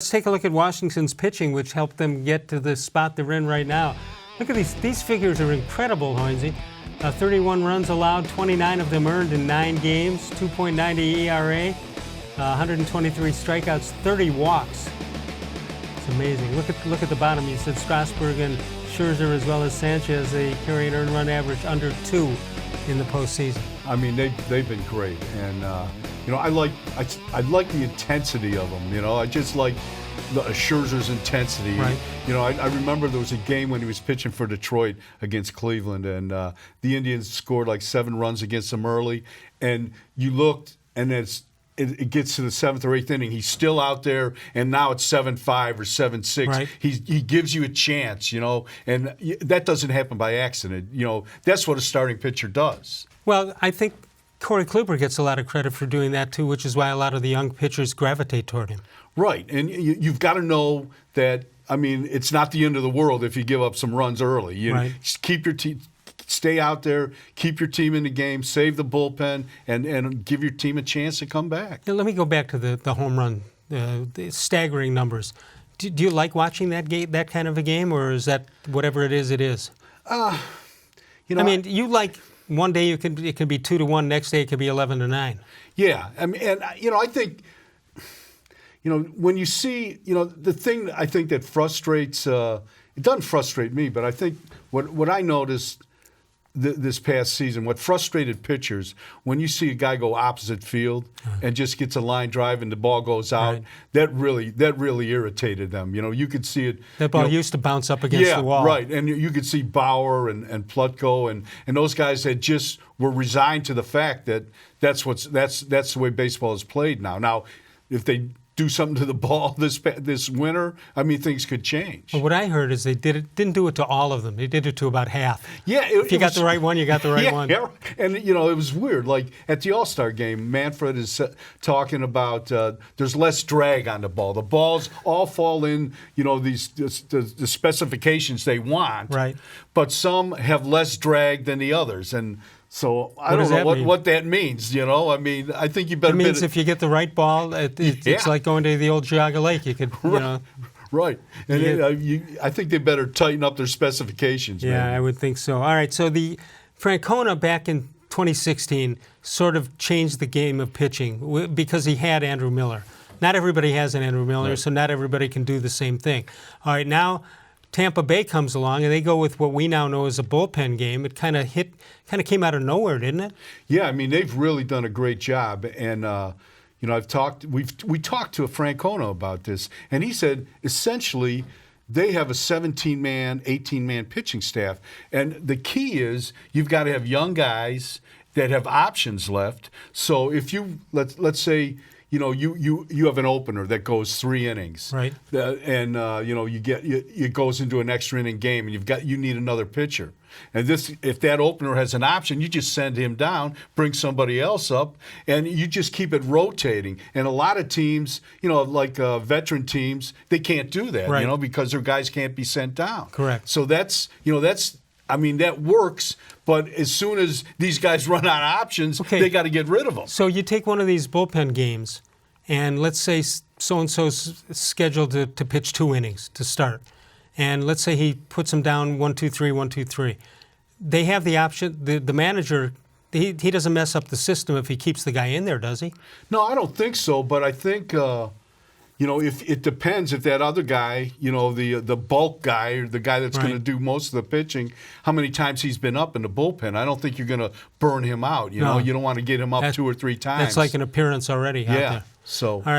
Let's take a look at Washington's pitching, which helped them get to the spot they're in right now. Look at these. These figures are incredible, Hoynesy. 31 runs allowed, 29 of them earned in 9 games, 2.90 ERA, 123 strikeouts, 30 walks. It's amazing. Look at the bottom. You said Strasburg and Scherzer as well as Sanchez, they carry an earned run average under 2 in the postseason. I mean, they've been great, and you know, I like the intensity of them. You know, I just like Scherzer's intensity. Right. You know, I remember there was a game when he was pitching for Detroit against Cleveland, and the Indians scored like 7 runs against them early, and you looked, and it gets to the 7th or 8th inning. He's still out there, and now it's 7-5 or 7-6. Right. He gives you a chance, you know, and that doesn't happen by accident. You know, that's what a starting pitcher does. Well, I think Corey Kluber gets a lot of credit for doing that too, which is why a lot of the young pitchers gravitate toward him. Right, and you've got to know that. I mean, it's not the end of the world if you give up some runs early. You right. Just keep your team. Stay out there, keep your team in the game, save the bullpen, and give your team a chance to come back. Now, let me go back to the home run, the staggering numbers. Do you like watching that kind of a game, or is that whatever it is, it is? You know, I mean, you like one day it can be 2-1, next day it could be 11-9. Yeah, I mean, and you know, I think, you know, when you see, you know, the thing I think that frustrates, it doesn't frustrate me, but I think what I noticed this past season, what frustrated pitchers, when you see a guy go opposite field and just gets a line drive and the ball goes out, right. that really irritated them. You know, you could see it. That ball used to bounce up against the wall. Right, and you could see Bauer and Plutko and those guys that just were resigned to the fact that that's the way baseball is played now. Now, if they do something to the ball this winter, I mean, things could change. Well, what I heard is they didn't do it to all of them. They did it to about half. Yeah, if you got the right one, you got the right one. Yeah, and you know, it was weird. Like at the All-Star game, Manfred is talking about there's less drag on the ball. The balls all fall in, you know, the specifications they want. Right. But some have less drag than the others, and so I don't know what that means, you know. I mean, I think you better. It means if you get the right ball, it's like going to the old Geauga Lake. You could, you know. Right. And I think they better tighten up their specifications. Yeah, maybe. I would think so. All right, so the Francona back in 2016 sort of changed the game of pitching because he had Andrew Miller. Not everybody has an Andrew Miller, right. So not everybody can do the same thing. All right, now Tampa Bay comes along, and they go with what we now know as a bullpen game. It kind of came out of nowhere, didn't it? Yeah, I mean, they've really done a great job. And, you know, we talked to a Francona about this, and he said, essentially, they have a 17-man, 18-man pitching staff. And the key is you've got to have young guys that have options left. So if you, let's say, you know, you have an opener that goes 3 innings, right? And you know, it goes into an extra inning game, and you need another pitcher. And if that opener has an option, you just send him down, bring somebody else up, and you just keep it rotating. And a lot of teams, you know, like veteran teams, they can't do that, right. You know, because their guys can't be sent down. Correct. So I mean, that works, but as soon as these guys run out of options, they got to get rid of them. So you take one of these bullpen games, and let's say so-and-so's scheduled to pitch 2 innings to start. And let's say he puts them down 1-2-3, 1-2-3. They have the option, the manager, he doesn't mess up the system if he keeps the guy in there, does he? No, I don't think so, but I think... you know, if it depends if that other guy, you know, the bulk guy or the guy that's right. going to do most of the pitching, how many times he's been up in the bullpen. I don't think you're going to burn him out. You know, you don't want to get him up 2 or 3 times. That's like an appearance already out there. So. All right.